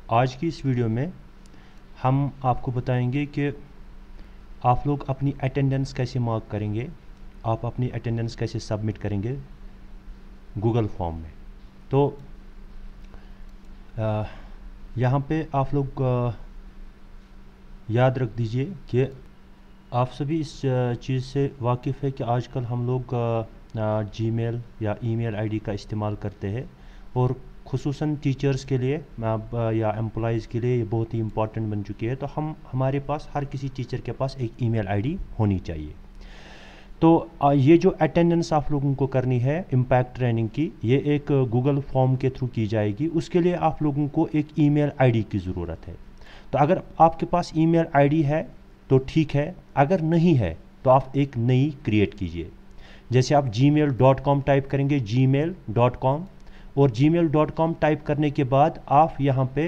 आज की इस वीडियो में हम आपको बताएंगे कि आप लोग अपनी अटेंडेंस कैसे मार्क करेंगे, आप अपनी अटेंडेंस कैसे सबमिट करेंगे गूगल फॉर्म में। तो यहाँ पे आप लोग याद रख दीजिए कि आप सभी इस चीज़ से वाकिफ़ है कि आजकल हम लोग जीमेल या ईमेल आईडी का इस्तेमाल करते हैं और खुसूसन टीचर्स के लिए या एम्प्लॉइज़ के लिए ये बहुत ही इम्पॉर्टेंट बन चुकी है। तो हमारे पास हर किसी टीचर के पास एक ईमेल आईडी होनी चाहिए। तो ये जो अटेंडेंस आप लोगों को करनी है इम्पैक्ट ट्रेनिंग की, ये एक गूगल फॉर्म के थ्रू की जाएगी। उसके लिए आप लोगों को एक ईमेल आईडी की ज़रूरत है। तो अगर आपके पास ईमेल आईडी है तो ठीक है, अगर नहीं है तो आप एक नई क्रिएट कीजिए। जैसे आप gmail.com टाइप करेंगे, gmail.com, और gmail.com टाइप करने के बाद आप यहाँ पे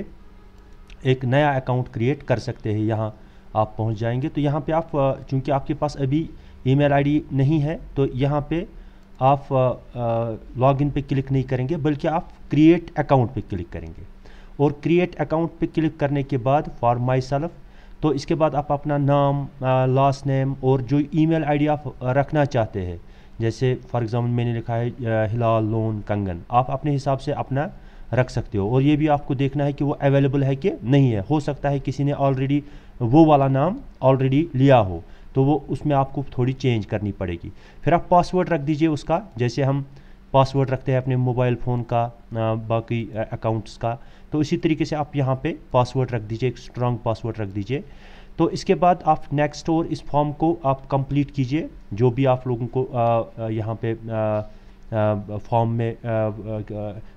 एक नया अकाउंट क्रिएट कर सकते हैं। यहाँ आप पहुँच जाएंगे तो यहाँ पे आप चूँकि आपके पास अभी ईमेल आईडी नहीं है तो यहाँ पे आप लॉगिन पे क्लिक नहीं करेंगे, बल्कि आप क्रिएट अकाउंट पे क्लिक करेंगे। और क्रिएट अकाउंट पे क्लिक करने के बाद फॉर माई सेल्फ, तो इसके बाद आप अपना नाम, लास्ट नेम और जो ईमेल आईडी आप रखना चाहते हैं, जैसे फॉर एग्जांपल मैंने लिखा है हिलाल लोन कंगन, आप अपने हिसाब से अपना रख सकते हो। और ये भी आपको देखना है कि वो अवेलेबल है कि नहीं है। हो सकता है किसी ने ऑलरेडी वो वाला नाम ऑलरेडी लिया हो, तो वो उसमें आपको थोड़ी चेंज करनी पड़ेगी। फिर आप पासवर्ड रख दीजिए उसका, जैसे हम पासवर्ड रखते हैं अपने मोबाइल फ़ोन का, बाकी अकाउंट्स का। तो इसी तरीके से आप यहाँ पे पासवर्ड रख दीजिए, एक स्ट्रॉन्ग पासवर्ड रख दीजिए। तो इसके बाद आप नेक्स्ट और इस फॉर्म को आप कंप्लीट कीजिए, जो भी आप लोगों को यहाँ पे फॉर्म में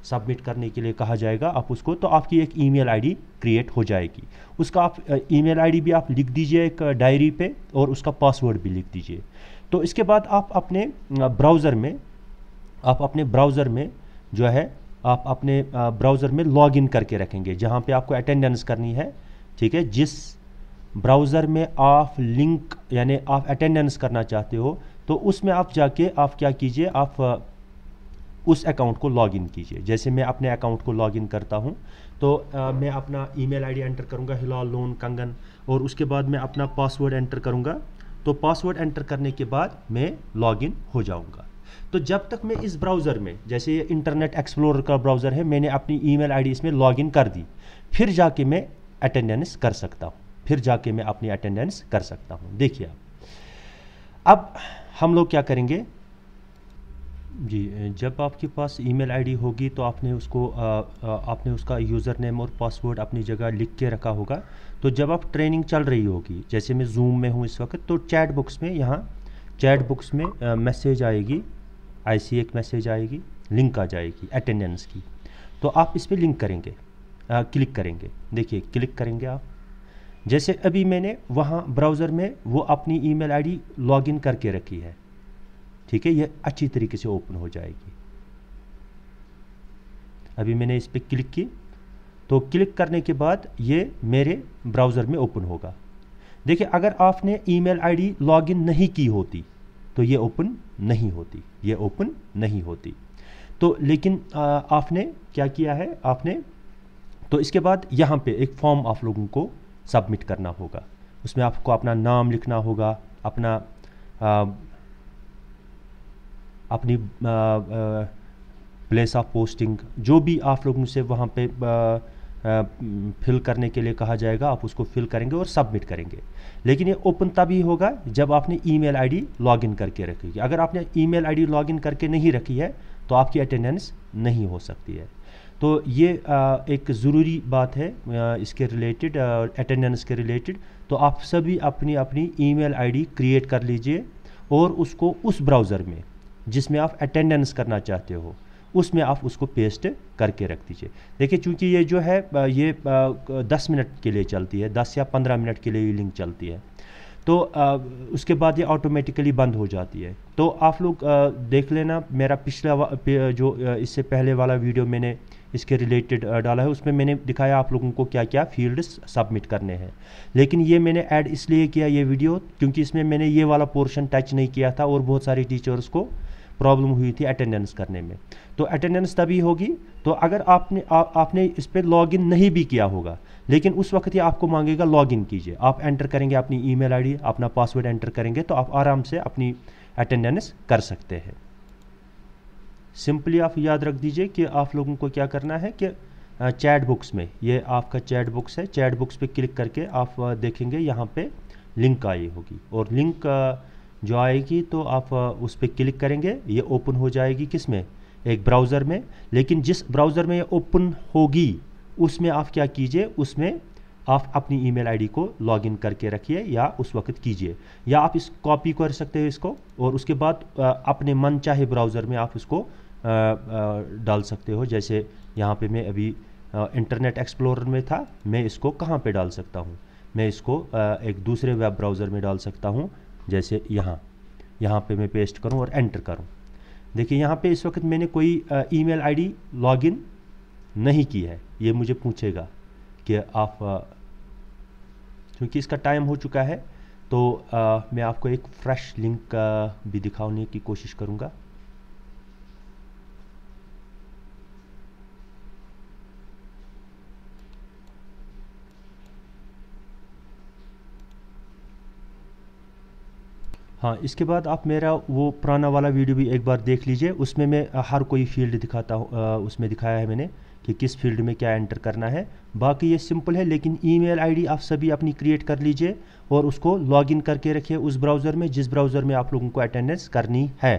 सबमिट करने के लिए कहा जाएगा आप उसको, तो आपकी एक ईमेल आईडी क्रिएट हो जाएगी। उसका आप ईमेल आईडी भी आप लिख दीजिए एक डायरी पे, और उसका पासवर्ड भी लिख दीजिए। तो इसके बाद आप अपने ब्राउज़र में जो है आप अपने ब्राउज़र में लॉगिन करके रखेंगे, जहाँ पे आपको अटेंडेंस करनी है। ठीक है, जिस ब्राउज़र में आप लिंक यानी आप अटेंडेंस करना चाहते हो, तो उसमें आप जाके आप क्या कीजिए, आप उस अकाउंट को लॉगिन कीजिए। जैसे मैं अपने अकाउंट को लॉगिन करता हूँ, तो मैं अपना ईमेल आईडी एंटर करूँगा हिलाल लोन कंगन, और उसके बाद मैं अपना पासवर्ड एंटर करूँगा। तो पासवर्ड एंटर करने के बाद मैं लॉगिन हो जाऊँगा। तो जब तक मैं इस ब्राउज़र में, जैसे ये इंटरनेट एक्सप्लोरर का ब्राउज़र है, मैंने अपनी ईमेल आईडी इसमें लॉगिन कर दी, फिर जाके मैं अटेंडेंस कर सकता हूँ, फिर जाके मैं अपनी अटेंडेंस कर सकता हूँ। देखिए अब हम लोग क्या करेंगे जी, जब आपके पास ईमेल आईडी होगी तो आपने उसका यूज़र नेम और पासवर्ड अपनी जगह लिख के रखा होगा। तो जब आप ट्रेनिंग चल रही होगी, जैसे मैं जूम में हूँ इस वक्त, तो चैट बॉक्स में, यहाँ चैट बॉक्स में मैसेज आएगी, ऐसी एक मैसेज आएगी, लिंक आ जाएगी अटेंडेंस की। तो आप इस पर लिंक करेंगे, क्लिक करेंगे। देखिए क्लिक करेंगे आप, जैसे अभी मैंने वहाँ ब्राउज़र में वो अपनी ईमेल आईडी लॉगिन करके रखी है। ठीक है, ये अच्छी तरीके से ओपन हो जाएगी। अभी मैंने इस पर क्लिक की, तो क्लिक करने के बाद ये मेरे ब्राउज़र में ओपन होगा। देखिए अगर आपने ईमेल आईडी लॉगिन नहीं की होती तो ये ओपन नहीं होती, ये ओपन नहीं होती। तो लेकिन आपने क्या किया है, तो इसके बाद यहाँ पे एक फॉर्म आप लोगों को सबमिट करना होगा। उसमें आपको अपना नाम लिखना होगा, अपनी प्लेस ऑफ पोस्टिंग, जो भी आप लोगों से वहाँ पे फिल करने के लिए कहा जाएगा, आप उसको फिल करेंगे और सबमिट करेंगे। लेकिन ये ओपन तभी होगा जब आपने ईमेल आईडी लॉगिन करके रखी। अगर आपने ईमेल आईडी लॉगिन करके नहीं रखी है तो आपकी अटेंडेंस नहीं हो सकती है। तो ये एक ज़रूरी बात है इसके रिलेटेड, अटेंडेंस के रिलेटेड। तो आप सभी अपनी अपनी ईमेल आईडी क्रिएट कर लीजिए और उसको उस ब्राउज़र में जिसमें आप अटेंडेंस करना चाहते हो उसमें आप उसको पेस्ट करके रख दीजिए। देखिए चूँकि ये जो है ये 10 मिनट के लिए चलती है, 10 या 15 मिनट के लिए ये लिंक चलती है, तो उसके बाद ये ऑटोमेटिकली बंद हो जाती है। तो आप लोग देख लेना, मेरा पिछला जो इससे पहले वाला वीडियो मैंने इसके रिलेटेड डाला है, उसमें मैंने दिखाया आप लोगों को क्या क्या फील्ड्स सबमिट करने हैं। लेकिन ये मैंने ऐड इसलिए किया ये वीडियो क्योंकि इसमें मैंने ये वाला पोर्शन टच नहीं किया था और बहुत सारे टीचर्स को प्रॉब्लम हुई थी अटेंडेंस करने में। तो अटेंडेंस तभी होगी तो अगर आपने इस पर लॉगिन नहीं भी किया होगा, लेकिन उस वक्त ये आपको मांगेगा लॉगिन कीजिए। आप एंटर करेंगे अपनी ईमेल आईडी, अपना पासवर्ड एंटर करेंगे तो आप आराम से अपनी अटेंडेंस कर सकते हैं। सिंपली आप याद रख दीजिए कि आप लोगों को क्या करना है कि चैट बुक्स में, ये आपका चैट बुक्स है, चैट बुक्स पे क्लिक करके आप देखेंगे यहाँ पे लिंक आई होगी, और लिंक जो आएगी तो आप उस पर क्लिक करेंगे, ये ओपन हो जाएगी किस में, एक ब्राउज़र में। लेकिन जिस ब्राउज़र में ये ओपन होगी उसमें आप क्या कीजिए, उसमें आप अपनी ईमेल आईडी को लॉगिन करके रखिए या उस वक्त कीजिए, या आप इस कॉपी कर सकते हो इसको, और उसके बाद अपने मन चाहे ब्राउज़र में आप इसको डाल सकते हो। जैसे यहाँ पे मैं अभी इंटरनेट एक्सप्लोरर में था, मैं इसको कहाँ पे डाल सकता हूँ, मैं इसको एक दूसरे वेब ब्राउज़र में डाल सकता हूँ, जैसे यहाँ पे मैं पेस्ट करूँ और एंटर करूँ। देखिए यहाँ पे इस वक्त मैंने कोई ईमेल आईडी लॉगिन नहीं की है, ये मुझे पूछेगा कि आप क्योंकि इसका टाइम हो चुका है तो मैं आपको एक फ्रेश लिंक भी दिखाने की कोशिश करूँगा। हाँ, इसके बाद आप मेरा वो पुराना वाला वीडियो भी एक बार देख लीजिए, उसमें मैं हर कोई फील्ड दिखाता हूँ, उसमें दिखाया है मैंने कि किस फील्ड में क्या एंटर करना है। बाकी ये सिंपल है, लेकिन ईमेल आईडी आप सभी अपनी क्रिएट कर लीजिए और उसको लॉगिन करके रखिए उस ब्राउज़र में जिस ब्राउज़र में आप लोगों को अटेंडेंस करनी है।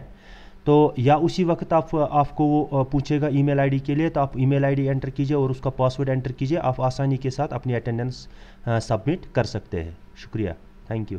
तो या उसी वक्त आपको वो पूछेगा ईमेल आईडी के लिए, तो आप ईमेल आईडी एंटर कीजिए और उसका पासवर्ड एंटर कीजिए, आप आसानी के साथ अपनी अटेंडेंस सबमिट कर सकते हैं। शुक्रिया, थैंक यू।